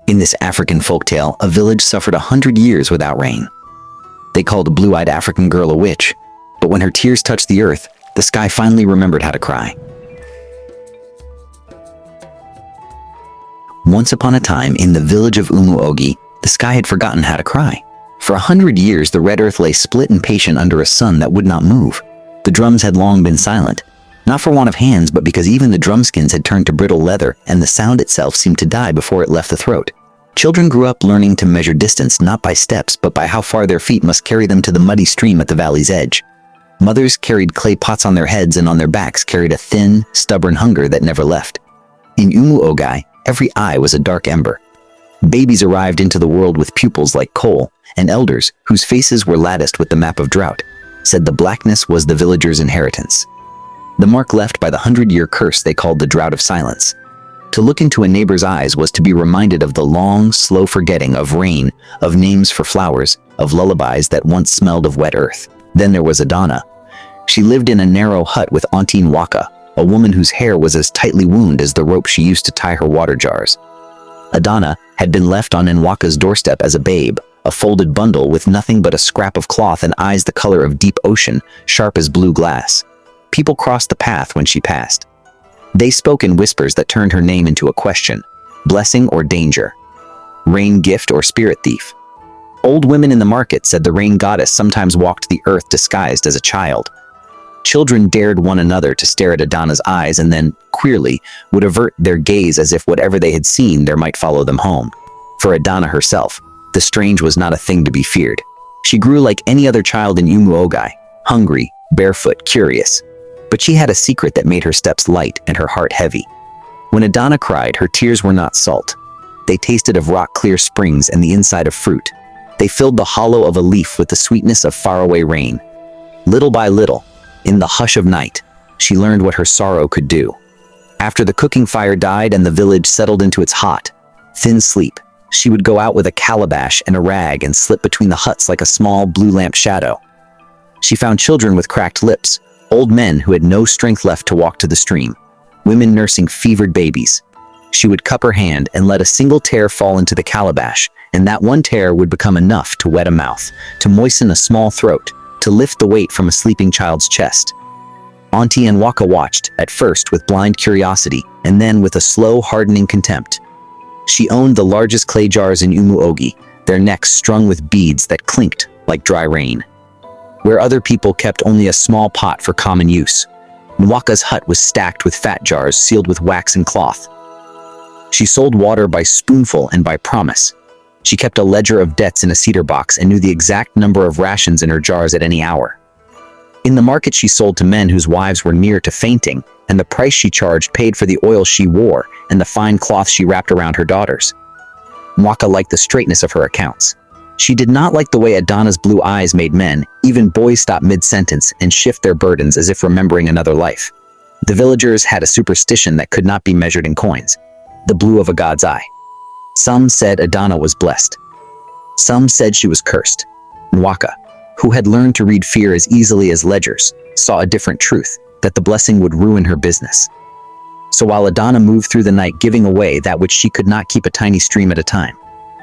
In this African folktale, a village suffered 100 years without rain. They called a blue-eyed African girl a witch, but when her tears touched the earth, the sky finally remembered how to cry. Once upon a time, in the village of Umuogi, the sky had forgotten how to cry. For 100 years, the red earth lay split and patient under a sun that would not move. The drums had long been silent, not for want of hands, but because even the drumskins had turned to brittle leather, and the sound itself seemed to die before it left the throat. Children grew up learning to measure distance not by steps, but by how far their feet must carry them to the muddy stream at the valley's edge. Mothers carried clay pots on their heads, and on their backs carried a thin, stubborn hunger that never left. In Umuogi, every eye was a dark ember. Babies arrived into the world with pupils like coal, and elders, whose faces were latticed with the map of drought, said the blackness was the villagers' inheritance. The mark left by the 100-year curse they called the drought of silence. To look into a neighbor's eyes was to be reminded of the long, slow forgetting of rain, of names for flowers, of lullabies that once smelled of wet earth. Then there was Adana. She lived in a narrow hut with Auntie Nwaka, a woman whose hair was as tightly wound as the rope she used to tie her water jars. Adana had been left on Nwaka's doorstep as a babe, a folded bundle with nothing but a scrap of cloth and eyes the color of deep ocean, sharp as blue glass. People crossed the path when she passed. They spoke in whispers that turned her name into a question: blessing or danger? Rain gift or spirit thief? Old women in the market said the rain goddess sometimes walked the earth disguised as a child. Children dared one another to stare at Adana's eyes and then, queerly, would avert their gaze as if whatever they had seen there might follow them home. For Adana herself, the strange was not a thing to be feared. She grew like any other child in Umuogi, hungry, barefoot, curious. But she had a secret that made her steps light and her heart heavy. When Adana cried, her tears were not salt. They tasted of rock-clear springs and the inside of fruit. They filled the hollow of a leaf with the sweetness of faraway rain. Little by little, in the hush of night, she learned what her sorrow could do. After the cooking fire died and the village settled into its hot, thin sleep, she would go out with a calabash and a rag and slip between the huts like a small blue lamp shadow. She found children with cracked lips, old men who had no strength left to walk to the stream, women nursing fevered babies. She would cup her hand and let a single tear fall into the calabash, and that one tear would become enough to wet a mouth, to moisten a small throat, to lift the weight from a sleeping child's chest. Auntie Nwaka watched, at first with blind curiosity, and then with a slow, hardening contempt. She owned the largest clay jars in Umuogi, their necks strung with beads that clinked like dry rain. Where other people kept only a small pot for common use, Nwaka's hut was stacked with fat jars sealed with wax and cloth. She sold water by spoonful and by promise. She kept a ledger of debts in a cedar box and knew the exact number of rations in her jars at any hour. In the market she sold to men whose wives were near to fainting, and the price she charged paid for the oil she wore and the fine cloth she wrapped around her daughters. Nwaka liked the straightness of her accounts. She did not like the way Adana's blue eyes made men, even boys, stop mid-sentence and shift their burdens as if remembering another life. The villagers had a superstition that could not be measured in coins: the blue of a god's eye. Some said Adana was blessed. Some said she was cursed. Nwaka, who had learned to read fear as easily as ledgers, saw a different truth, that the blessing would ruin her business. So while Adana moved through the night giving away that which she could not keep a tiny stream at a time,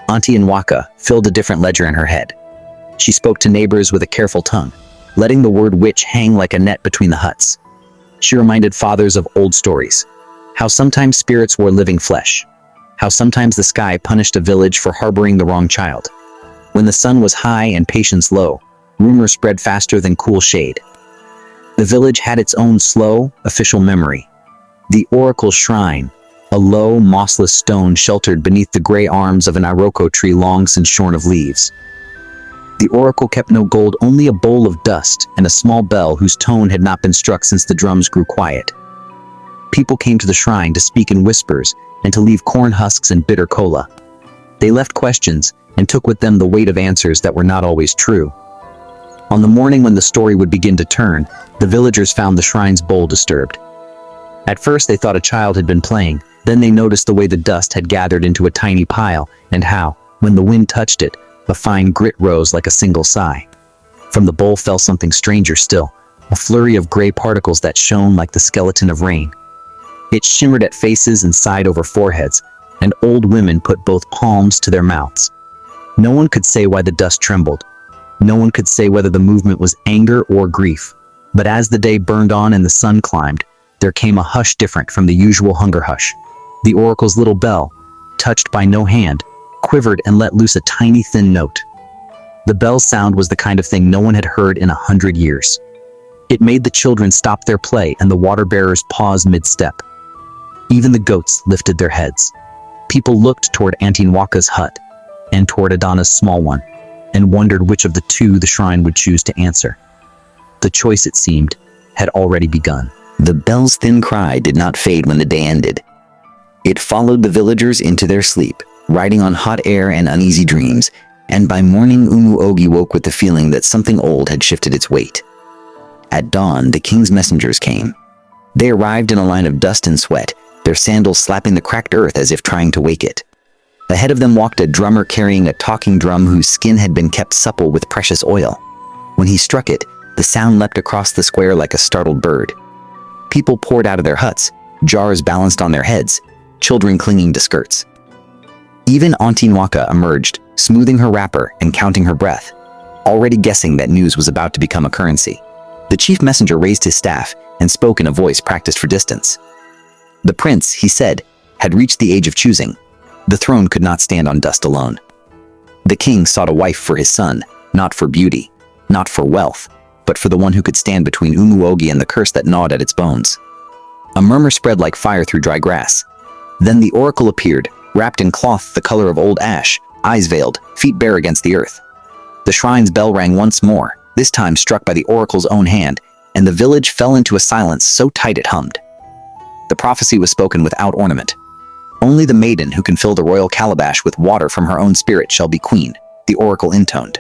Auntie Nwaka filled a different ledger in her head. She spoke to neighbors with a careful tongue, letting the word witch hang like a net between the huts. She reminded fathers of old stories, how sometimes spirits wore living flesh, how sometimes the sky punished a village for harboring the wrong child. When the sun was high and patience low, rumor spread faster than cool shade. The village had its own slow, official memory. The Oracle Shrine, a low, mossless stone sheltered beneath the gray arms of an iroko tree long since shorn of leaves. The oracle kept no gold, only a bowl of dust and a small bell whose tone had not been struck since the drums grew quiet. People came to the shrine to speak in whispers and to leave corn husks and bitter cola. They left questions and took with them the weight of answers that were not always true. On the morning when the story would begin to turn, the villagers found the shrine's bowl disturbed. At first they thought a child had been playing. Then they noticed the way the dust had gathered into a tiny pile, and how, when the wind touched it, a fine grit rose like a single sigh. From the bowl fell something stranger still, a flurry of gray particles that shone like the skeleton of rain. It shimmered at faces and sighed over foreheads, and old women put both palms to their mouths. No one could say why the dust trembled. No one could say whether the movement was anger or grief. But as the day burned on and the sun climbed, there came a hush different from the usual hunger hush. The oracle's little bell, touched by no hand, quivered and let loose a tiny thin note. The bell's sound was the kind of thing no one had heard in 100 years. It made the children stop their play and the water-bearers pause mid-step. Even the goats lifted their heads. People looked toward Auntie Nwaka's hut and toward Adana's small one, and wondered which of the two the shrine would choose to answer. The choice, it seemed, had already begun. The bell's thin cry did not fade when the day ended. It followed the villagers into their sleep, riding on hot air and uneasy dreams, and by morning Umuogi woke with the feeling that something old had shifted its weight. At dawn, the king's messengers came. They arrived in a line of dust and sweat, their sandals slapping the cracked earth as if trying to wake it. Ahead of them walked a drummer carrying a talking drum whose skin had been kept supple with precious oil. When he struck it, the sound leapt across the square like a startled bird. People poured out of their huts, jars balanced on their heads, children clinging to skirts. Even Auntie Nwaka emerged, smoothing her wrapper and counting her breath, already guessing that news was about to become a currency. The chief messenger raised his staff and spoke in a voice practiced for distance. The prince, he said, had reached the age of choosing. The throne could not stand on dust alone. The king sought a wife for his son, not for beauty, not for wealth, but for the one who could stand between Umuogi and the curse that gnawed at its bones. A murmur spread like fire through dry grass. Then the oracle appeared, wrapped in cloth the color of old ash, eyes veiled, feet bare against the earth. The shrine's bell rang once more, this time struck by the oracle's own hand, and the village fell into a silence so tight it hummed. The prophecy was spoken without ornament. Only the maiden who can fill the royal calabash with water from her own spirit shall be queen, the oracle intoned.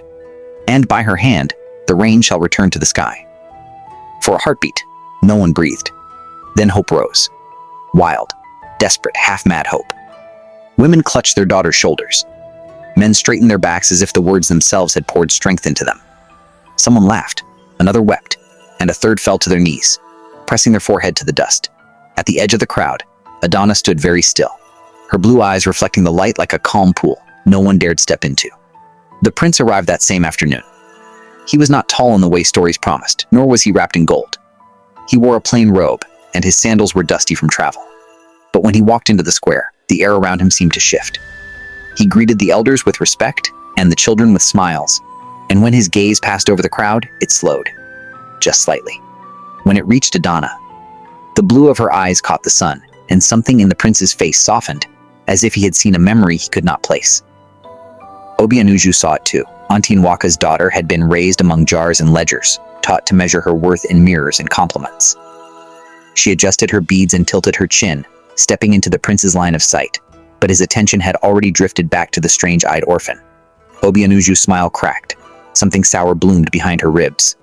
And by her hand, the rain shall return to the sky. For a heartbeat, no one breathed. Then hope rose. Wild, desperate, half-mad hope. Women clutched their daughters' shoulders. Men straightened their backs as if the words themselves had poured strength into them. Someone laughed, another wept, and a third fell to their knees, pressing their forehead to the dust. At the edge of the crowd, Adana stood very still, her blue eyes reflecting the light like a calm pool no one dared step into. The prince arrived that same afternoon. He was not tall in the way stories promised, nor was he wrapped in gold. He wore a plain robe, and his sandals were dusty from travel. But when he walked into the square, the air around him seemed to shift. He greeted the elders with respect, and the children with smiles, and when his gaze passed over the crowd, it slowed, just slightly. When it reached Adana, the blue of her eyes caught the sun, and something in the prince's face softened, as if he had seen a memory he could not place. Obianuju saw it too. Auntie Nwaka's daughter had been raised among jars and ledgers, taught to measure her worth in mirrors and compliments. She adjusted her beads and tilted her chin, stepping into the prince's line of sight, but his attention had already drifted back to the strange-eyed orphan. Obianuju's smile cracked. Something sour bloomed behind her ribs.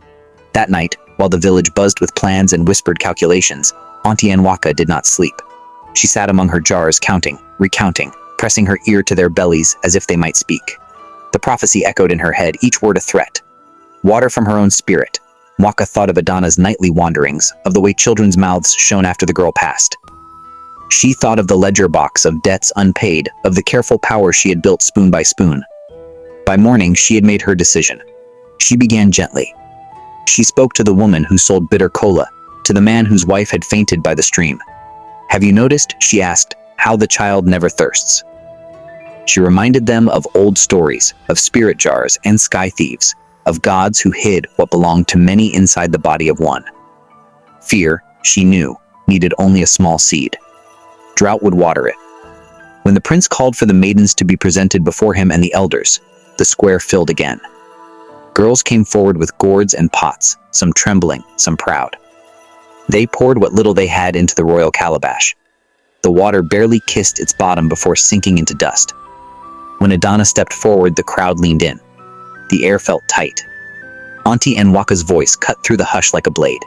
That night, while the village buzzed with plans and whispered calculations, Auntie Nwaka did not sleep. She sat among her jars counting, recounting, pressing her ear to their bellies as if they might speak. The prophecy echoed in her head, each word a threat. Water from her own spirit. Nwaka thought of Adana's nightly wanderings, of the way children's mouths shone after the girl passed. She thought of the ledger box of debts unpaid, of the careful power she had built spoon by spoon. By morning, she had made her decision. She began gently. She spoke to the woman who sold bitter cola, to the man whose wife had fainted by the stream. "Have you noticed," she asked, "how the child never thirsts?" She reminded them of old stories, of spirit jars and sky thieves, of gods who hid what belonged to many inside the body of one. Fear, she knew, needed only a small seed. Drought would water it. When the prince called for the maidens to be presented before him and the elders, the square filled again. Girls came forward with gourds and pots, some trembling, some proud. They poured what little they had into the royal calabash. The water barely kissed its bottom before sinking into dust. When Adana stepped forward, the crowd leaned in. The air felt tight. Auntie Nwaka's voice cut through the hush like a blade.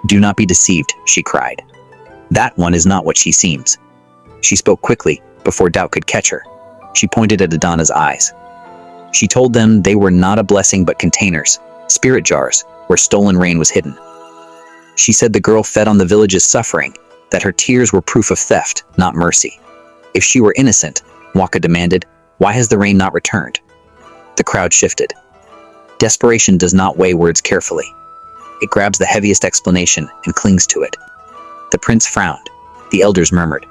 "Do not be deceived," she cried. "That one is not what she seems." She spoke quickly, before doubt could catch her. She pointed at Adana's eyes. She told them they were not a blessing but containers, spirit jars, where stolen rain was hidden. She said the girl fed on the village's suffering, that her tears were proof of theft, not mercy. If she were innocent, Waka demanded, why has the rain not returned? The crowd shifted. Desperation does not weigh words carefully. It grabs the heaviest explanation and clings to it. The prince frowned. The elders murmured.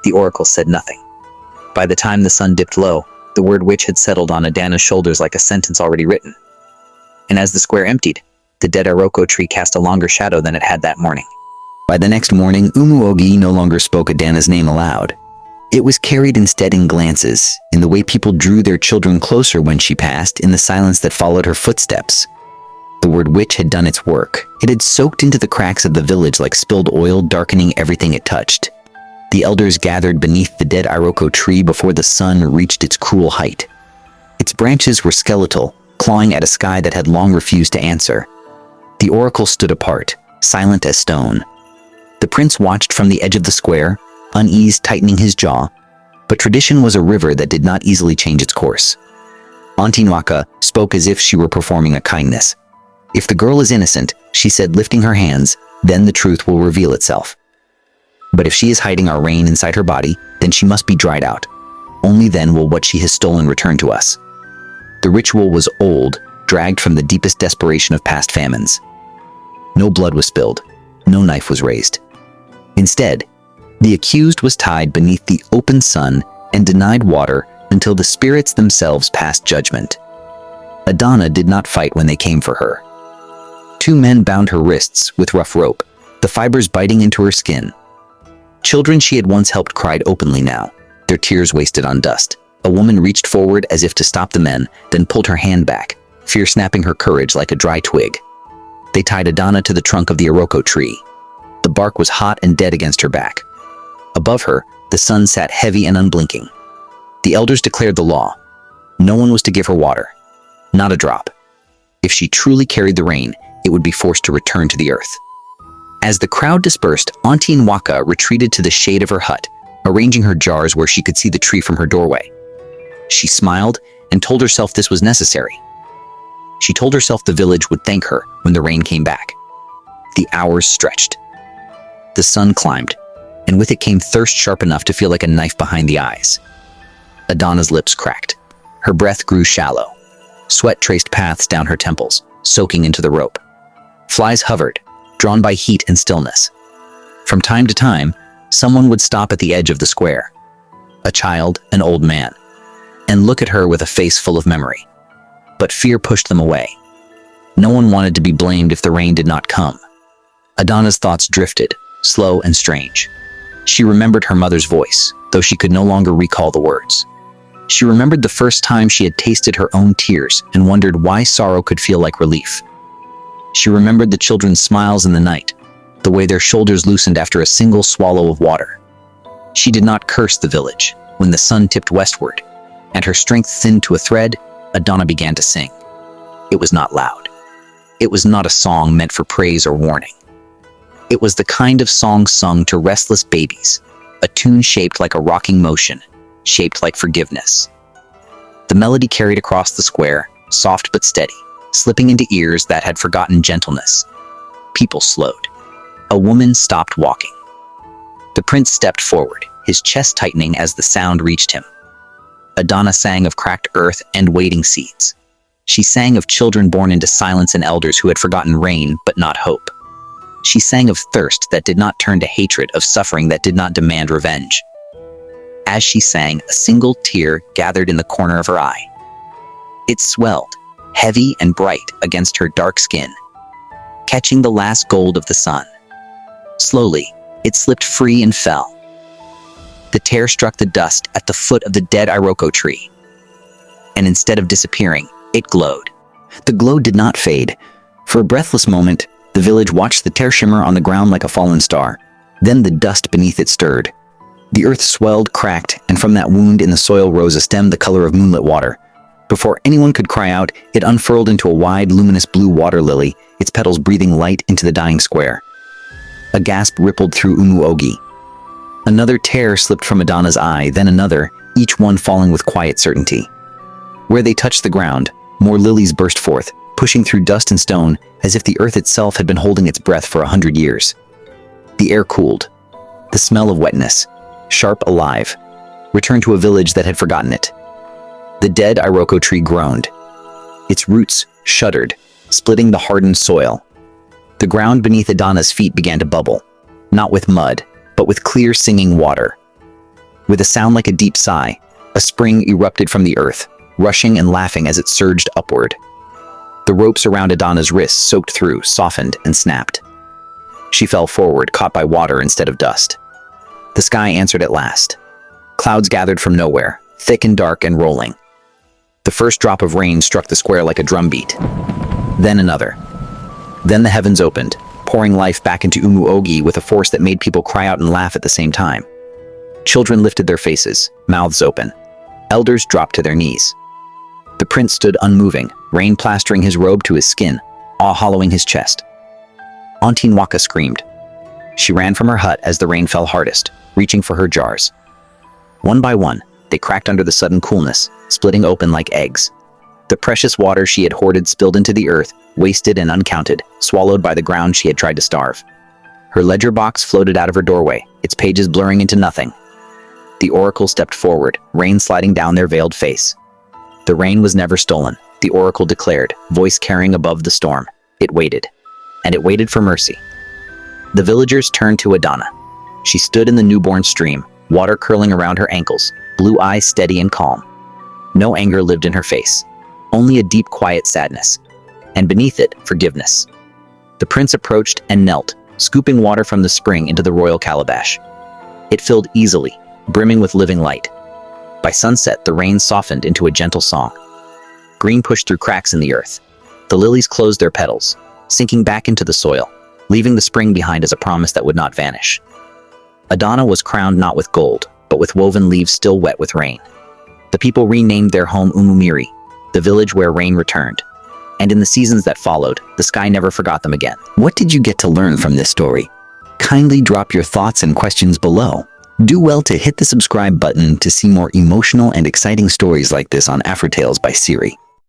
The oracle said nothing. By the time the sun dipped low, the word witch had settled on Adana's shoulders like a sentence already written. And as the square emptied, the dead Iroko tree cast a longer shadow than it had that morning. By the next morning, Umuogi no longer spoke Adana's name aloud. It was carried instead in glances, in the way people drew their children closer when she passed, in the silence that followed her footsteps. The word witch had done its work. It had soaked into the cracks of the village like spilled oil, darkening everything it touched. The elders gathered beneath the dead Iroko tree before the sun reached its cruel height. Its branches were skeletal, clawing at a sky that had long refused to answer. The oracle stood apart, silent as stone. The prince watched from the edge of the square, unease tightening his jaw, but tradition was a river that did not easily change its course. Auntie Nwaka spoke as if she were performing a kindness. If the girl is innocent, she said, lifting her hands, then the truth will reveal itself. But if she is hiding our rain inside her body, then she must be dried out. Only then will what she has stolen return to us. The ritual was old, dragged from the deepest desperation of past famines. No blood was spilled, no knife was raised. Instead, the accused was tied beneath the open sun and denied water until the spirits themselves passed judgment. Adana did not fight when they came for her. Two men bound her wrists with rough rope, the fibers biting into her skin. Children she had once helped cried openly now, their tears wasted on dust. A woman reached forward as if to stop the men, then pulled her hand back, fear snapping her courage like a dry twig. They tied Adana to the trunk of the Iroko tree. The bark was hot and dead against her back. Above her, the sun sat heavy and unblinking. The elders declared the law. No one was to give her water. Not a drop. If she truly carried the rain, it would be forced to return to the earth. As the crowd dispersed, Auntie Nwaka retreated to the shade of her hut, arranging her jars where she could see the tree from her doorway. She smiled and told herself this was necessary. She told herself the village would thank her when the rain came back. The hours stretched. The sun climbed, and with it came thirst sharp enough to feel like a knife behind the eyes. Adana's lips cracked. Her breath grew shallow. Sweat traced paths down her temples, soaking into the rope. Flies hovered, drawn by heat and stillness. From time to time, someone would stop at the edge of the square. A child, an old man, and look at her with a face full of memory. But fear pushed them away. No one wanted to be blamed if the rain did not come. Adana's thoughts drifted, slow and strange. She remembered her mother's voice, though she could no longer recall the words. She remembered the first time she had tasted her own tears and wondered why sorrow could feel like relief. She remembered the children's smiles in the night, the way their shoulders loosened after a single swallow of water. She did not curse the village when the sun tipped westward, and her strength thinned to a thread. Adana began to sing. It was not loud. It was not a song meant for praise or warning. It was the kind of song sung to restless babies, a tune shaped like a rocking motion, shaped like forgiveness. The melody carried across the square, soft but steady, slipping into ears that had forgotten gentleness. People slowed. A woman stopped walking. The prince stepped forward, his chest tightening as the sound reached him. Adana sang of cracked earth and waiting seeds. She sang of children born into silence and elders who had forgotten rain but not hope. She sang of thirst that did not turn to hatred, of suffering that did not demand revenge. As she sang, a single tear gathered in the corner of her eye. It swelled, heavy and bright against her dark skin, catching the last gold of the sun. Slowly, it slipped free and fell. The tear struck the dust at the foot of the dead Iroko tree, and instead of disappearing, it glowed. The glow did not fade. For a breathless moment, the village watched the tear shimmer on the ground like a fallen star. Then the dust beneath it stirred. The earth swelled, cracked, and from that wound in the soil rose a stem the color of moonlit water. Before anyone could cry out, it unfurled into a wide, luminous blue water lily, its petals breathing light into the dying square. A gasp rippled through Umuogi. Another tear slipped from Adana's eye, then another, each one falling with quiet certainty. Where they touched the ground, more lilies burst forth, pushing through dust and stone, as if the earth itself had been holding its breath for 100 years. The air cooled. The smell of wetness, sharp, alive, returned to a village that had forgotten it. The dead Iroko tree groaned. Its roots shuddered, splitting the hardened soil. The ground beneath Adana's feet began to bubble, not with mud, but with clear singing water. With a sound like a deep sigh, a spring erupted from the earth, rushing and laughing as it surged upward. The ropes around Adana's wrists soaked through, softened, and snapped. She fell forward, caught by water instead of dust. The sky answered at last. Clouds gathered from nowhere, thick and dark and rolling. The first drop of rain struck the square like a drumbeat. Then another. Then the heavens opened, pouring life back into Umuogi with a force that made people cry out and laugh at the same time. Children lifted their faces, mouths open. Elders dropped to their knees. The prince stood unmoving, rain plastering his robe to his skin, awe hollowing his chest. Auntie Nwaka screamed. She ran from her hut as the rain fell hardest, reaching for her jars. One by one, they cracked under the sudden coolness, splitting open like eggs. The precious water she had hoarded spilled into the earth, wasted and uncounted, swallowed by the ground she had tried to starve. Her ledger box floated out of her doorway, its pages blurring into nothing. The oracle stepped forward, rain sliding down their veiled face. The rain was never stolen, the oracle declared, voice carrying above the storm. It waited. And it waited for mercy. The villagers turned to Adana. She stood in the newborn stream, water curling around her ankles, blue eyes steady and calm. No anger lived in her face, only a deep, quiet sadness. And beneath it, forgiveness. The prince approached and knelt, scooping water from the spring into the royal calabash. It filled easily, brimming with living light. By sunset, the rain softened into a gentle song. Green pushed through cracks in the earth. The lilies closed their petals, sinking back into the soil, leaving the spring behind as a promise that would not vanish. Adana was crowned not with gold, but with woven leaves still wet with rain. The people renamed their home Umumiri, the village where rain returned. And in the seasons that followed, the sky never forgot them again. What did you get to learn from this story? Kindly drop your thoughts and questions below. Do well to hit the subscribe button to see more emotional and exciting stories like this on Afrotales by Siri.